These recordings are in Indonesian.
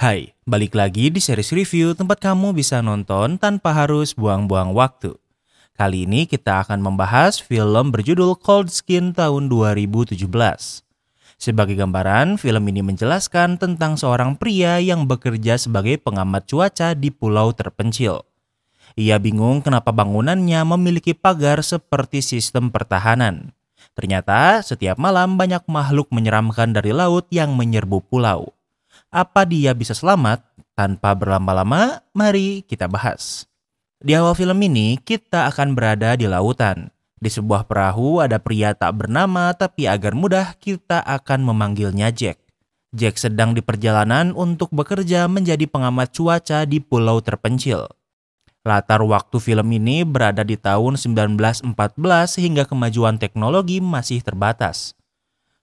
Hai, balik lagi di series review tempat kamu bisa nonton tanpa harus buang-buang waktu. Kali ini kita akan membahas film berjudul Cold Skin tahun 2017. Sebagai gambaran, film ini menjelaskan tentang seorang pria yang bekerja sebagai pengamat cuaca di pulau terpencil. Ia bingung kenapa bangunannya memiliki pagar seperti sistem pertahanan. Ternyata setiap malam banyak makhluk menyeramkan dari laut yang menyerbu pulau. Apa dia bisa selamat? Tanpa berlama-lama, mari kita bahas. Di awal film ini, kita akan berada di lautan. Di sebuah perahu ada pria tak bernama, tapi agar mudah kita akan memanggilnya Jack. Jack sedang di perjalanan untuk bekerja menjadi pengamat cuaca di pulau terpencil. Latar waktu film ini berada di tahun 1914 sehingga kemajuan teknologi masih terbatas.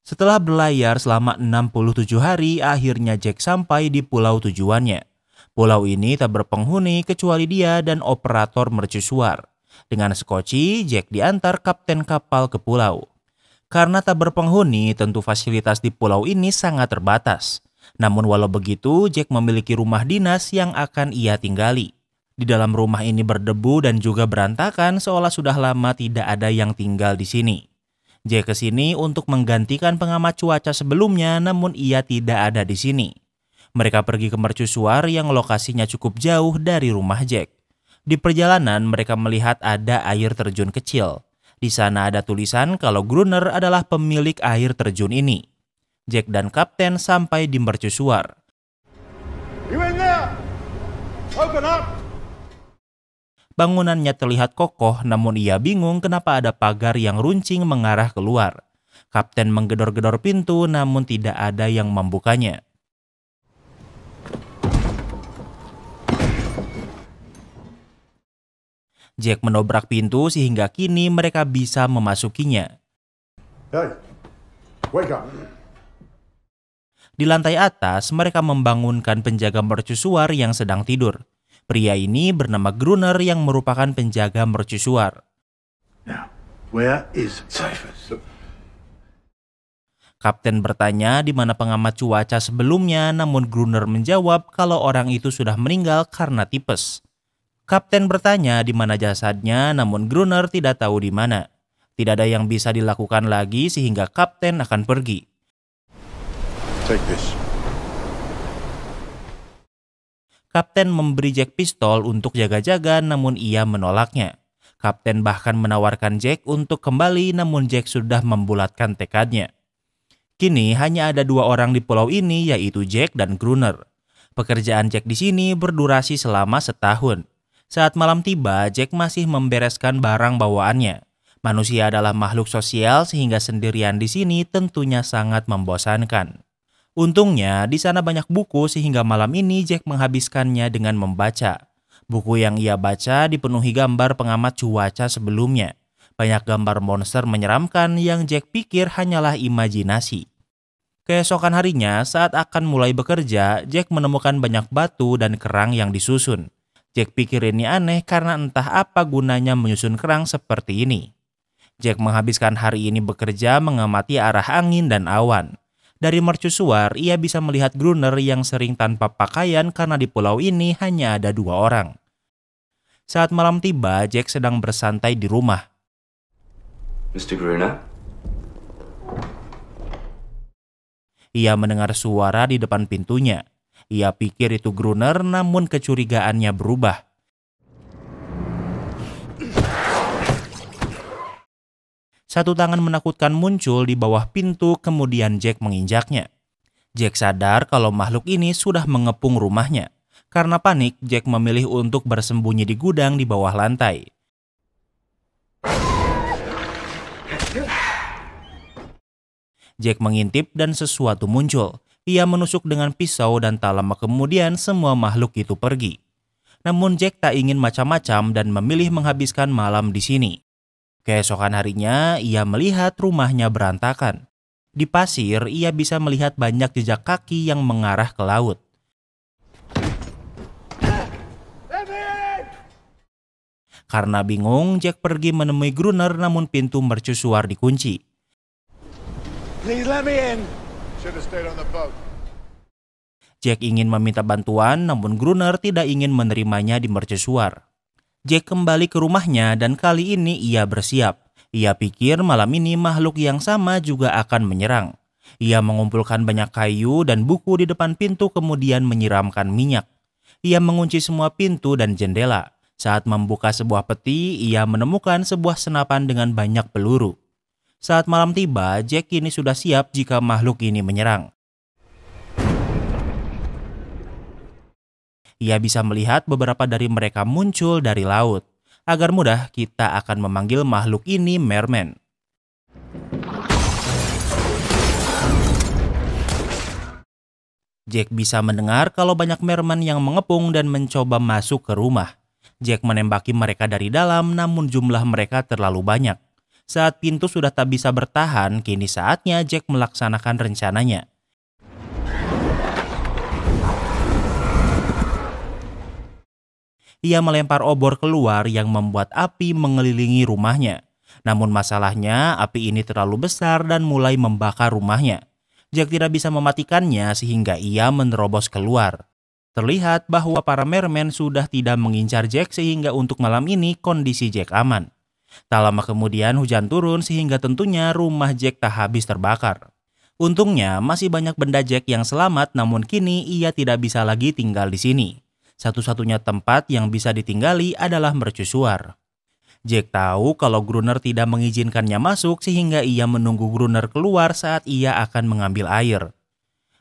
Setelah berlayar selama 67 hari, akhirnya Jack sampai di pulau tujuannya. Pulau ini tak berpenghuni kecuali dia dan operator mercusuar. Dengan skoci, Jack diantar kapten kapal ke pulau. Karena tak berpenghuni, tentu fasilitas di pulau ini sangat terbatas. Namun walau begitu, Jack memiliki rumah dinas yang akan ia tinggali. Di dalam rumah ini berdebu dan juga berantakan seolah sudah lama tidak ada yang tinggal di sini. Jack kesini untuk menggantikan pengamat cuaca sebelumnya, namun ia tidak ada di sini. Mereka pergi ke mercusuar yang lokasinya cukup jauh dari rumah Jack. Di perjalanan mereka melihat ada air terjun kecil. Di sana ada tulisan kalau Gruner adalah pemilik air terjun ini. Jack dan kapten sampai di mercusuar. You in there? Open up! Bangunannya terlihat kokoh, namun ia bingung kenapa ada pagar yang runcing mengarah keluar. Kapten menggedor-gedor pintu, namun tidak ada yang membukanya. Jack menobrak pintu sehingga kini mereka bisa memasukinya. Hey, wake up. Di lantai atas, mereka membangunkan penjaga mercusuar yang sedang tidur. Pria ini bernama Gruner yang merupakan penjaga mercusuar. Now, where is Cyphers? Kapten bertanya di mana pengamat cuaca sebelumnya, namun Gruner menjawab kalau orang itu sudah meninggal karena tipes. Kapten bertanya di mana jasadnya, namun Gruner tidak tahu di mana. Tidak ada yang bisa dilakukan lagi sehingga kapten akan pergi. Take this. Kapten memberi Jack pistol untuk jaga-jaga, namun ia menolaknya. Kapten bahkan menawarkan Jack untuk kembali, namun Jack sudah membulatkan tekadnya. Kini hanya ada dua orang di pulau ini, yaitu Jack dan Gruner. Pekerjaan Jack di sini berdurasi selama setahun. Saat malam tiba, Jack masih membereskan barang bawaannya. Manusia adalah makhluk sosial sehingga sendirian di sini tentunya sangat membosankan. Untungnya di sana banyak buku sehingga malam ini Jack menghabiskannya dengan membaca. Buku yang ia baca dipenuhi gambar pengamat cuaca sebelumnya. Banyak gambar monster menyeramkan yang Jack pikir hanyalah imajinasi. Keesokan harinya saat akan mulai bekerja, Jack menemukan banyak batu dan kerang yang disusun. Jack pikir ini aneh karena entah apa gunanya menyusun kerang seperti ini. Jack menghabiskan hari ini bekerja mengamati arah angin dan awan. Dari mercusuar, ia bisa melihat Gruner yang sering tanpa pakaian karena di pulau ini hanya ada dua orang. Saat malam tiba, Jack sedang bersantai di rumah. Mr. Gruner? Ia mendengar suara di depan pintunya. Ia pikir itu Gruner, namun kecurigaannya berubah. Satu tangan menakutkan muncul di bawah pintu, kemudian Jack menginjaknya. Jack sadar kalau makhluk ini sudah mengepung rumahnya. Karena panik, Jack memilih untuk bersembunyi di gudang di bawah lantai. Jack mengintip dan sesuatu muncul. Ia menusuk dengan pisau dan tak lama kemudian semua makhluk itu pergi. Namun Jack tak ingin macam-macam dan memilih menghabiskan malam di sini. Keesokan harinya, ia melihat rumahnya berantakan. Di pasir, ia bisa melihat banyak jejak kaki yang mengarah ke laut. Karena bingung, Jack pergi menemui Gruner namun pintu mercusuar dikunci. Please let me in. Should have stayed on the boat. Jack ingin meminta bantuan, namun Gruner tidak ingin menerimanya di mercusuar. Jack kembali ke rumahnya dan kali ini ia bersiap. Ia pikir malam ini makhluk yang sama juga akan menyerang. Ia mengumpulkan banyak kayu dan buku di depan pintu kemudian menyiramkan minyak. Ia mengunci semua pintu dan jendela. Saat membuka sebuah peti, ia menemukan sebuah senapan dengan banyak peluru. Saat malam tiba, Jack kini sudah siap jika makhluk ini menyerang. Ia bisa melihat beberapa dari mereka muncul dari laut. Agar mudah, kita akan memanggil makhluk ini merman. Jack bisa mendengar kalau banyak merman yang mengepung dan mencoba masuk ke rumah. Jack menembaki mereka dari dalam, namun jumlah mereka terlalu banyak. Saat pintu sudah tak bisa bertahan, kini saatnya Jack melaksanakan rencananya. Ia melempar obor keluar yang membuat api mengelilingi rumahnya. Namun masalahnya, api ini terlalu besar dan mulai membakar rumahnya. Jack tidak bisa mematikannya sehingga ia menerobos keluar. Terlihat bahwa para merman sudah tidak mengincar Jack sehingga untuk malam ini kondisi Jack aman. Tak lama kemudian hujan turun sehingga tentunya rumah Jack tak habis terbakar. Untungnya masih banyak benda Jack yang selamat, namun kini ia tidak bisa lagi tinggal di sini. Satu-satunya tempat yang bisa ditinggali adalah mercusuar. Jack tahu kalau Gruner tidak mengizinkannya masuk sehingga ia menunggu Gruner keluar saat ia akan mengambil air.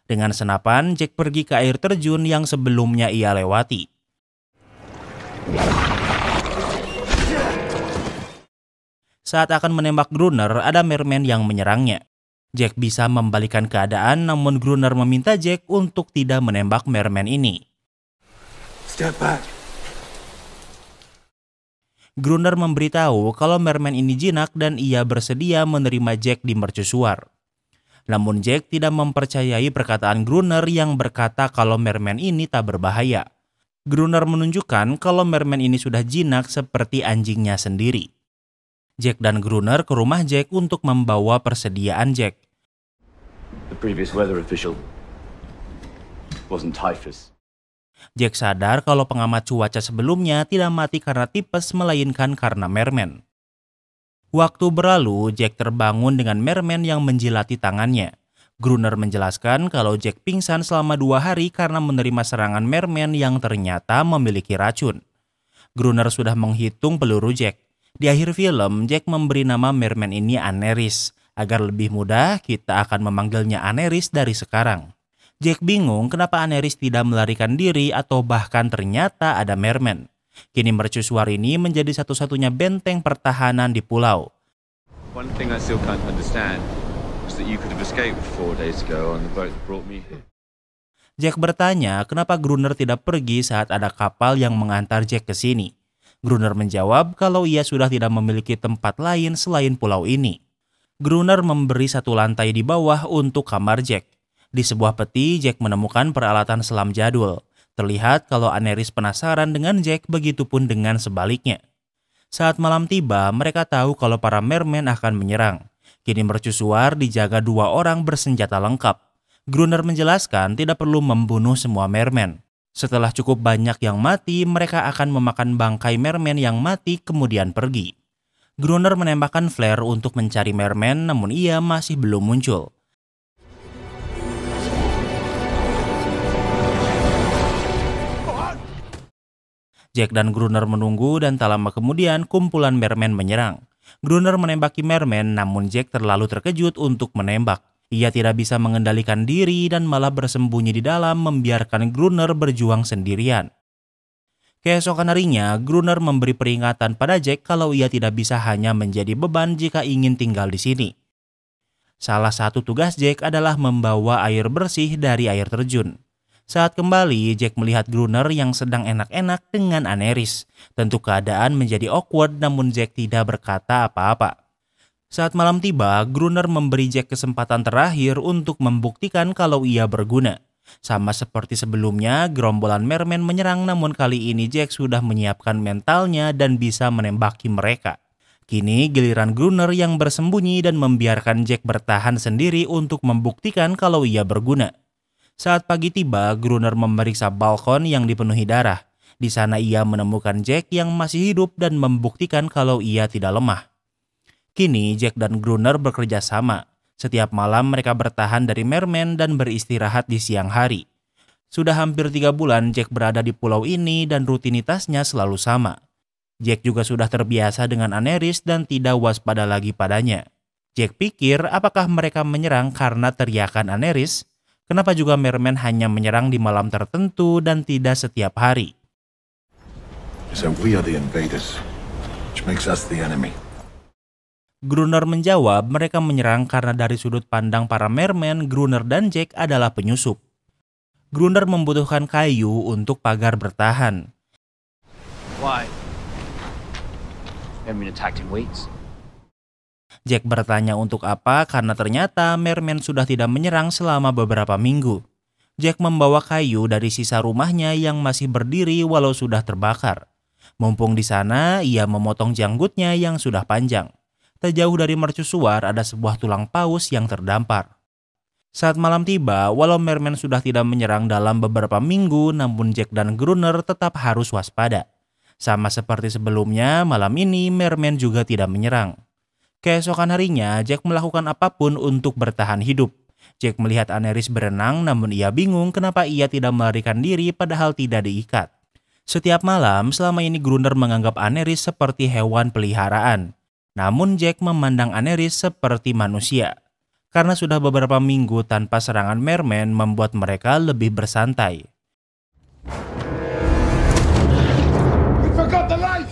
Dengan senapan, Jack pergi ke air terjun yang sebelumnya ia lewati. Saat akan menembak Gruner, ada merman yang menyerangnya. Jack bisa membalikan keadaan, namun Gruner meminta Jack untuk tidak menembak merman ini. Step back. Gruner memberitahu kalau merman ini jinak dan ia bersedia menerima Jack di mercusuar. Namun Jack tidak mempercayai perkataan Gruner yang berkata kalau merman ini tak berbahaya. Gruner menunjukkan kalau merman ini sudah jinak seperti anjingnya sendiri. Jack dan Gruner ke rumah Jack untuk membawa persediaan Jack. The previous weather official wasn't typhus. Jack sadar kalau pengamat cuaca sebelumnya tidak mati karena tipes melainkan karena merman. Waktu berlalu, Jack terbangun dengan merman yang menjilati tangannya. Gruner menjelaskan kalau Jack pingsan selama 2 hari karena menerima serangan merman yang ternyata memiliki racun. Gruner sudah menghitung peluru Jack. Di akhir film, Jack memberi nama merman ini Aneris. Agar lebih mudah, kita akan memanggilnya Aneris dari sekarang. Jack bingung kenapa Aneris tidak melarikan diri atau bahkan ternyata ada merman. Kini mercusuar ini menjadi satu-satunya benteng pertahanan di pulau. One thing I still can't understand is that you could have escaped 4 days ago on the boat that brought me here. Jack bertanya kenapa Gruner tidak pergi saat ada kapal yang mengantar Jack ke sini. Gruner menjawab kalau ia sudah tidak memiliki tempat lain selain pulau ini. Gruner memberi 1 lantai di bawah untuk kamar Jack. Di sebuah peti, Jack menemukan peralatan selam jadul. Terlihat kalau Aneris penasaran dengan Jack, begitupun dengan sebaliknya. Saat malam tiba, mereka tahu kalau para merman akan menyerang. Kini mercusuar dijaga 2 orang bersenjata lengkap. Gruner menjelaskan tidak perlu membunuh semua merman. Setelah cukup banyak yang mati, mereka akan memakan bangkai merman yang mati kemudian pergi. Gruner menembakkan flare untuk mencari merman, namun ia masih belum muncul. Jack dan Gruner menunggu dan tak lama kemudian kumpulan merman menyerang. Gruner menembaki merman, namun Jack terlalu terkejut untuk menembak. Ia tidak bisa mengendalikan diri dan malah bersembunyi di dalam membiarkan Gruner berjuang sendirian. Keesokan harinya, Gruner memberi peringatan pada Jack kalau ia tidak bisa hanya menjadi beban jika ingin tinggal di sini. Salah satu tugas Jack adalah membawa air bersih dari air terjun. Saat kembali, Jack melihat Gruner yang sedang enak-enak dengan Aneris. Tentu keadaan menjadi awkward, namun Jack tidak berkata apa-apa. Saat malam tiba, Gruner memberi Jack kesempatan terakhir untuk membuktikan kalau ia berguna. Sama seperti sebelumnya, gerombolan merman menyerang, namun kali ini Jack sudah menyiapkan mentalnya dan bisa menembaki mereka. Kini giliran Gruner yang bersembunyi dan membiarkan Jack bertahan sendiri untuk membuktikan kalau ia berguna. Saat pagi tiba, Gruner memeriksa balkon yang dipenuhi darah. Di sana ia menemukan Jack yang masih hidup dan membuktikan kalau ia tidak lemah. Kini Jack dan Gruner bekerja sama. Setiap malam mereka bertahan dari merman dan beristirahat di siang hari. Sudah hampir 3 bulan Jack berada di pulau ini dan rutinitasnya selalu sama. Jack juga sudah terbiasa dengan Aneris dan tidak waspada lagi padanya. Jack pikir apakah mereka menyerang karena teriakan Aneris? Kenapa juga merman hanya menyerang di malam tertentu dan tidak setiap hari? So we are the invaders, which makes us the enemy. Gruner menjawab mereka menyerang karena dari sudut pandang para merman, Gruner dan Jack adalah penyusup. Gruner membutuhkan kayu untuk pagar bertahan. Why? Merman attacked in weeks. Jack bertanya untuk apa karena ternyata merman sudah tidak menyerang selama beberapa minggu. Jack membawa kayu dari sisa rumahnya yang masih berdiri walau sudah terbakar. Mumpung di sana, ia memotong janggutnya yang sudah panjang. Tak jauh dari mercusuar ada sebuah tulang paus yang terdampar. Saat malam tiba, walau merman sudah tidak menyerang dalam beberapa minggu, namun Jack dan Gruner tetap harus waspada. Sama seperti sebelumnya, malam ini merman juga tidak menyerang. Keesokan harinya, Jack melakukan apapun untuk bertahan hidup. Jack melihat Aneris berenang, namun ia bingung kenapa ia tidak melarikan diri padahal tidak diikat. Setiap malam, selama ini Gruner menganggap Aneris seperti hewan peliharaan. Namun Jack memandang Aneris seperti manusia. Karena sudah beberapa minggu tanpa serangan merman membuat mereka lebih bersantai. We forgot the light!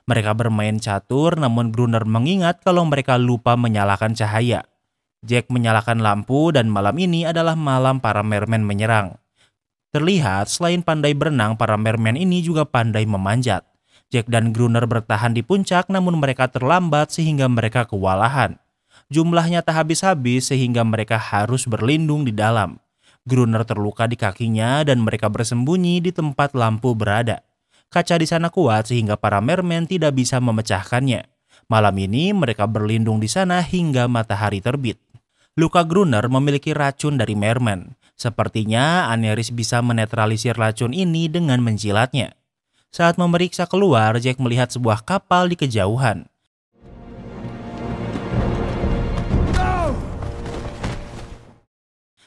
Mereka bermain catur, namun Gruner mengingat kalau mereka lupa menyalakan cahaya. Jack menyalakan lampu dan malam ini adalah malam para merman menyerang. Terlihat selain pandai berenang, para merman ini juga pandai memanjat. Jack dan Gruner bertahan di puncak namun mereka terlambat sehingga mereka kewalahan. Jumlahnya tak habis-habis sehingga mereka harus berlindung di dalam. Gruner terluka di kakinya dan mereka bersembunyi di tempat lampu berada. Kaca di sana kuat sehingga para merman tidak bisa memecahkannya. Malam ini mereka berlindung di sana hingga matahari terbit. Luka Gruner memiliki racun dari merman. Sepertinya Aneris bisa menetralisir racun ini dengan menjilatnya. Saat memeriksa keluar, Jack melihat sebuah kapal di kejauhan.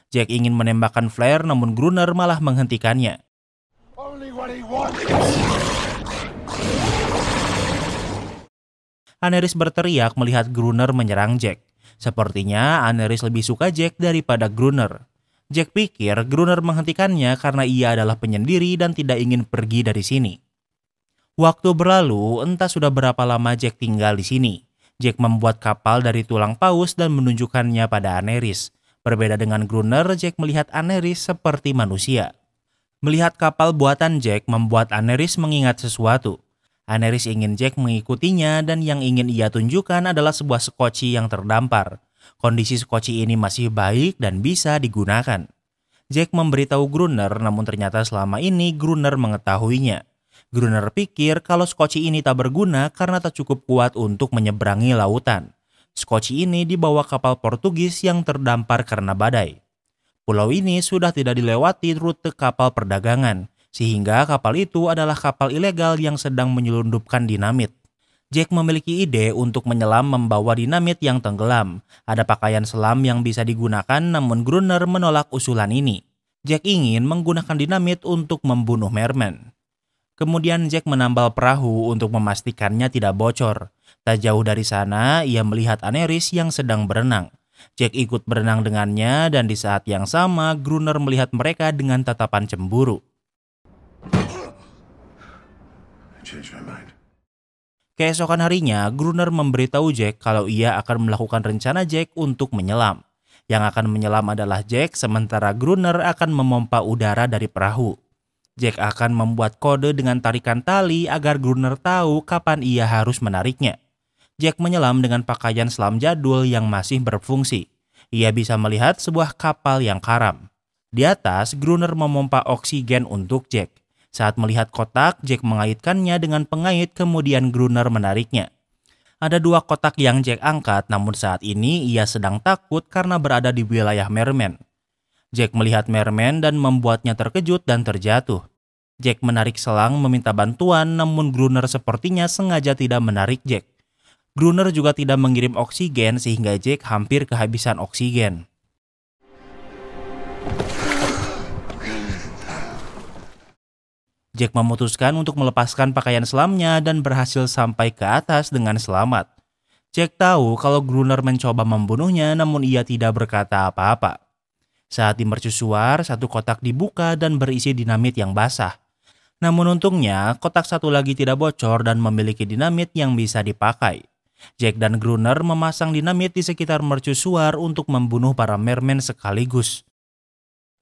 Jack ingin menembakkan flare namun Gruner malah menghentikannya. Only what he wants! Aneris berteriak melihat Gruner menyerang Jack. Sepertinya Aneris lebih suka Jack daripada Gruner. Jack pikir Gruner menghentikannya karena ia adalah penyendiri dan tidak ingin pergi dari sini. Waktu berlalu, entah sudah berapa lama Jack tinggal di sini. Jack membuat kapal dari tulang paus dan menunjukkannya pada Aneris. Berbeda dengan Gruner, Jack melihat Aneris seperti manusia. Melihat kapal buatan Jack membuat Aneris mengingat sesuatu. Aneris ingin Jack mengikutinya dan yang ingin ia tunjukkan adalah sebuah skoci yang terdampar. Kondisi skoci ini masih baik dan bisa digunakan. Jack memberitahu Gruner namun ternyata selama ini Gruner mengetahuinya. Gruner pikir kalau skoci ini tak berguna karena tak cukup kuat untuk menyeberangi lautan. Skoci ini dibawa kapal Portugis yang terdampar karena badai. Pulau ini sudah tidak dilewati rute kapal perdagangan. Sehingga kapal itu adalah kapal ilegal yang sedang menyelundupkan dinamit. Jack memiliki ide untuk menyelam membawa dinamit yang tenggelam. Ada pakaian selam yang bisa digunakan namun Gruner menolak usulan ini. Jack ingin menggunakan dinamit untuk membunuh merman. Kemudian Jack menambal perahu untuk memastikannya tidak bocor. Tak jauh dari sana ia melihat Aneris yang sedang berenang. Jack ikut berenang dengannya dan di saat yang sama Gruner melihat mereka dengan tatapan cemburu. Keesokan harinya, Gruner memberitahu Jack kalau ia akan melakukan rencana Jack untuk menyelam. Yang akan menyelam adalah Jack, sementara Gruner akan memompa udara dari perahu. Jack akan membuat kode dengan tarikan tali agar Gruner tahu kapan ia harus menariknya. Jack menyelam dengan pakaian selam jadul yang masih berfungsi. Ia bisa melihat sebuah kapal yang karam. Di atas, Gruner memompa oksigen untuk Jack. Saat melihat kotak, Jack mengaitkannya dengan pengait kemudian Gruner menariknya. Ada 2 kotak yang Jack angkat namun saat ini ia sedang takut karena berada di wilayah merman. Jack melihat merman dan membuatnya terkejut dan terjatuh. Jack menarik selang meminta bantuan, namun Gruner sepertinya sengaja tidak menarik Jack. Gruner juga tidak mengirim oksigen sehingga Jack hampir kehabisan oksigen. Jack memutuskan untuk melepaskan pakaian selamnya dan berhasil sampai ke atas dengan selamat. Jack tahu kalau Gruner mencoba membunuhnya, namun ia tidak berkata apa-apa. Saat di mercusuar, satu kotak dibuka dan berisi dinamit yang basah. Namun untungnya, kotak satu lagi tidak bocor dan memiliki dinamit yang bisa dipakai. Jack dan Gruner memasang dinamit di sekitar mercusuar untuk membunuh para merman sekaligus.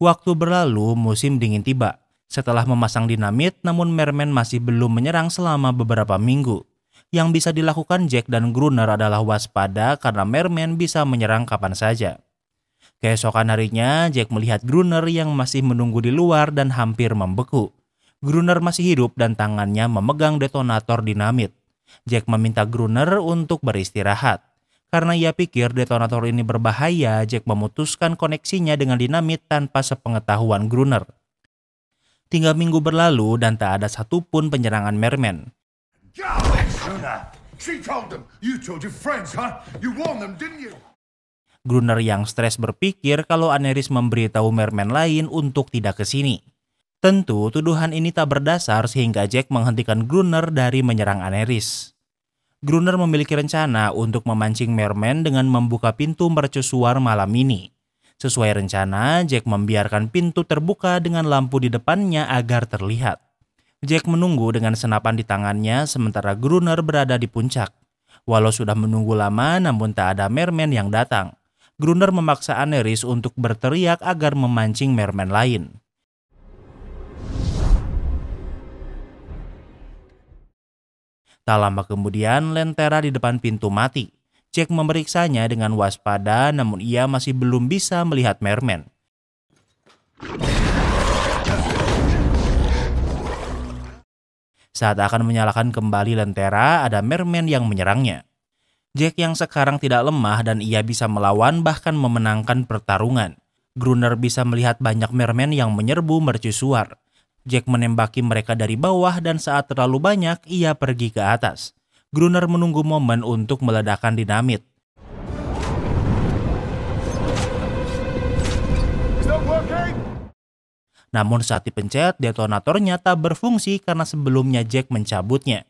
Waktu berlalu, musim dingin tiba. Setelah memasang dinamit, namun merman masih belum menyerang selama beberapa minggu. Yang bisa dilakukan Jack dan Gruner adalah waspada karena merman bisa menyerang kapan saja. Keesokan harinya, Jack melihat Gruner yang masih menunggu di luar dan hampir membeku. Gruner masih hidup dan tangannya memegang detonator dinamit. Jack meminta Gruner untuk beristirahat. Karena ia pikir detonator ini berbahaya, Jack memutuskan koneksinya dengan dinamit tanpa sepengetahuan Gruner. 3 minggu berlalu dan tak ada satupun penyerangan merman. Gruner yang stres berpikir kalau Aneris memberitahu merman lain untuk tidak ke sini. Tentu tuduhan ini tak berdasar sehingga Jack menghentikan Gruner dari menyerang Aneris. Gruner memiliki rencana untuk memancing merman dengan membuka pintu mercusuar malam ini. Sesuai rencana, Jack membiarkan pintu terbuka dengan lampu di depannya agar terlihat. Jack menunggu dengan senapan di tangannya sementara Gruner berada di puncak. Walau sudah menunggu lama namun tak ada merman yang datang. Gruner memaksa Aneris untuk berteriak agar memancing merman lain. Tak lama kemudian, lentera di depan pintu mati. Jack memeriksanya dengan waspada, namun ia masih belum bisa melihat merman. Saat akan menyalakan kembali lentera, ada merman yang menyerangnya. Jack yang sekarang tidak lemah dan ia bisa melawan bahkan memenangkan pertarungan. Gruner bisa melihat banyak merman yang menyerbu mercusuar. Jack menembaki mereka dari bawah dan saat terlalu banyak, ia pergi ke atas. Gruner menunggu momen untuk meledakkan dinamit. Namun saat dipencet, detonatornya tak berfungsi karena sebelumnya Jack mencabutnya.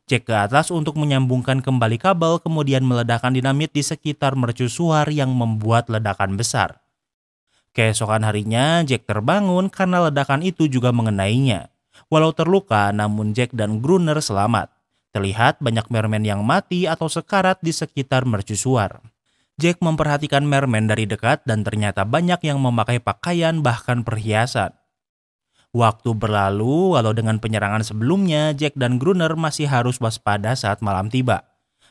Jack ke atas untuk menyambungkan kembali kabel, kemudian meledakkan dinamit di sekitar mercusuar yang membuat ledakan besar. Keesokan harinya, Jack terbangun karena ledakan itu juga mengenainya. Walau terluka, namun Jack dan Gruner selamat. Terlihat banyak merman yang mati atau sekarat di sekitar mercusuar. Jack memperhatikan merman dari dekat dan ternyata banyak yang memakai pakaian bahkan perhiasan. Waktu berlalu, walau dengan penyerangan sebelumnya, Jack dan Gruner masih harus waspada saat malam tiba.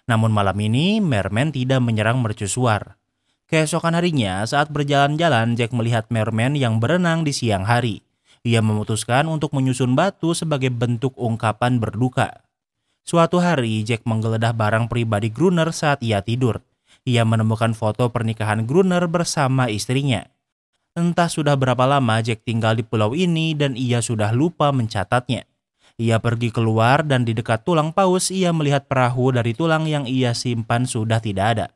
Namun malam ini, merman tidak menyerang mercusuar. Keesokan harinya, saat berjalan-jalan, Jack melihat merman yang berenang di siang hari. Ia memutuskan untuk menyusun batu sebagai bentuk ungkapan berduka. Suatu hari, Jack menggeledah barang pribadi Gruner saat ia tidur. Ia menemukan foto pernikahan Gruner bersama istrinya. Entah sudah berapa lama Jack tinggal di pulau ini dan ia sudah lupa mencatatnya. Ia pergi keluar dan di dekat tulang paus ia melihat perahu dari tulang yang ia simpan sudah tidak ada.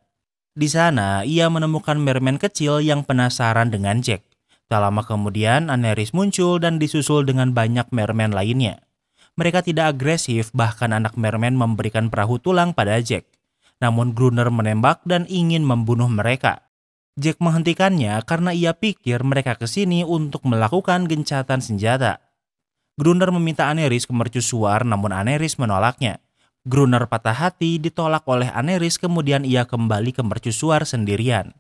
Di sana, ia menemukan merman kecil yang penasaran dengan Jack. Tak lama kemudian, Aneris muncul dan disusul dengan banyak merman lainnya. Mereka tidak agresif, bahkan anak merman memberikan perahu tulang pada Jack. Namun Gruner menembak dan ingin membunuh mereka. Jack menghentikannya karena ia pikir mereka kesini untuk melakukan gencatan senjata. Gruner meminta Aneris ke mercusuar namun Aneris menolaknya. Gruner patah hati ditolak oleh Aneris kemudian ia kembali ke mercusuar sendirian.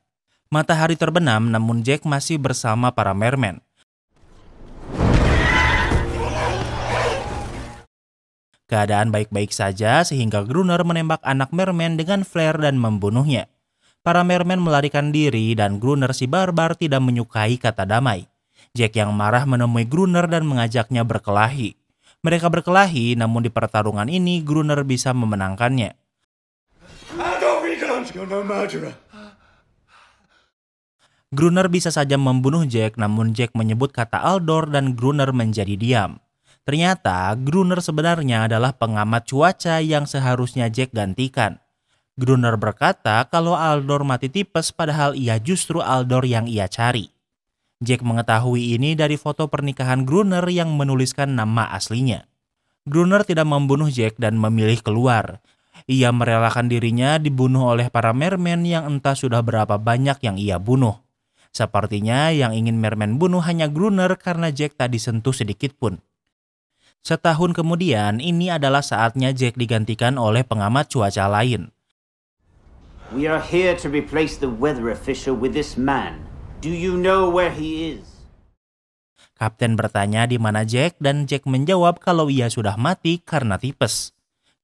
Matahari terbenam namun Jack masih bersama para merman. Keadaan baik-baik saja sehingga Gruner menembak anak merman dengan flare dan membunuhnya. Para merman melarikan diri dan Gruner si barbar tidak menyukai kata damai. Jack yang marah menemui Gruner dan mengajaknya berkelahi. Mereka berkelahi namun di pertarungan ini Gruner bisa memenangkannya. Gruner bisa saja membunuh Jack, namun Jack menyebut kata Aldor dan Gruner menjadi diam. Ternyata Gruner sebenarnya adalah pengamat cuaca yang seharusnya Jack gantikan. Gruner berkata kalau Aldor mati tipes padahal ia justru Aldor yang ia cari. Jack mengetahui ini dari foto pernikahan Gruner yang menuliskan nama aslinya. Gruner tidak membunuh Jack dan memilih keluar. Ia merelakan dirinya dibunuh oleh para merman yang entah sudah berapa banyak yang ia bunuh. Sepertinya yang ingin merman bunuh hanya Gruner karena Jack tak disentuh sedikit pun. Setahun kemudian, ini adalah saatnya Jack digantikan oleh pengamat cuaca lain. We are here to replace the weather official with this man. Do you know where he is? Kapten bertanya di mana Jack dan Jack menjawab kalau ia sudah mati karena tipes.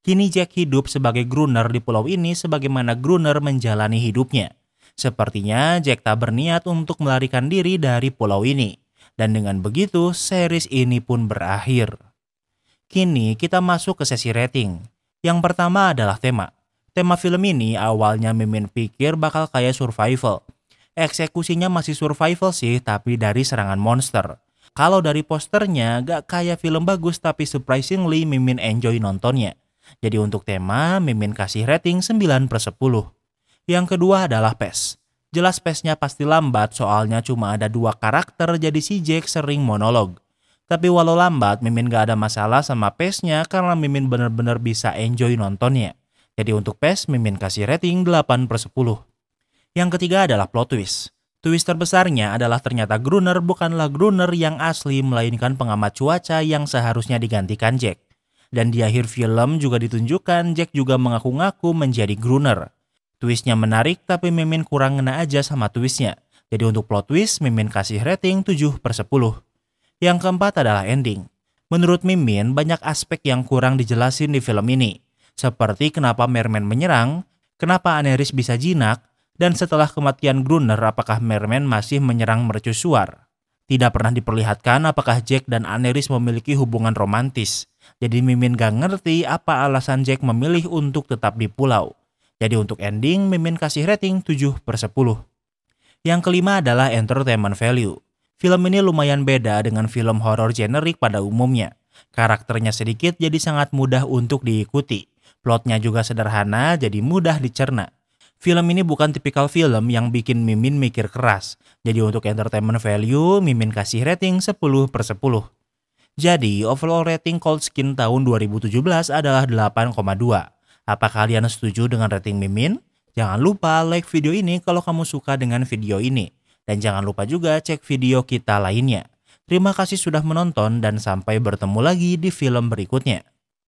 Kini Jack hidup sebagai Gruner di pulau ini sebagaimana Gruner menjalani hidupnya. Sepertinya Jack tak berniat untuk melarikan diri dari pulau ini. Dan dengan begitu, series ini pun berakhir. Kini kita masuk ke sesi rating. Yang pertama adalah tema. Tema film ini awalnya Mimin pikir bakal kayak survival. Eksekusinya masih survival sih, tapi dari serangan monster. Kalau dari posternya gak kayak film bagus, tapi surprisingly Mimin enjoy nontonnya. Jadi untuk tema, Mimin kasih rating 9/10. Yang kedua adalah pace. Jelas pace-nya pasti lambat soalnya cuma ada 2 karakter jadi si Jack sering monolog. Tapi walau lambat, Mimin gak ada masalah sama pace-nya karena Mimin bener-bener bisa enjoy nontonnya. Jadi untuk pace, Mimin kasih rating 8/10. Yang ketiga adalah plot twist. Twist terbesarnya adalah ternyata Gruner bukanlah Gruner yang asli melainkan pengamat cuaca yang seharusnya digantikan Jack. Dan di akhir film juga ditunjukkan Jack juga mengaku-ngaku menjadi Gruner. Twistnya menarik tapi Mimin kurang ngena aja sama twistnya. Jadi untuk plot twist Mimin kasih rating 7/10. Yang keempat adalah ending. Menurut Mimin banyak aspek yang kurang dijelasin di film ini. Seperti kenapa merman menyerang, kenapa Aneris bisa jinak, dan setelah kematian Gruner apakah merman masih menyerang mercusuar. Tidak pernah diperlihatkan apakah Jack dan Aneris memiliki hubungan romantis. Jadi Mimin gak ngerti apa alasan Jack memilih untuk tetap di pulau. Jadi untuk ending, Mimin kasih rating 7/10. Yang kelima adalah entertainment value. Film ini lumayan beda dengan film horor generik pada umumnya. Karakternya sedikit jadi sangat mudah untuk diikuti. Plotnya juga sederhana jadi mudah dicerna. Film ini bukan tipikal film yang bikin Mimin mikir keras. Jadi untuk entertainment value, Mimin kasih rating 10/10. Jadi overall rating Cold Skin tahun 2017 adalah 8,2. Apa kalian setuju dengan rating Mimin? Jangan lupa like video ini kalau kamu suka dengan video ini. Dan jangan lupa juga cek video kita lainnya. Terima kasih sudah menonton dan sampai bertemu lagi di film berikutnya.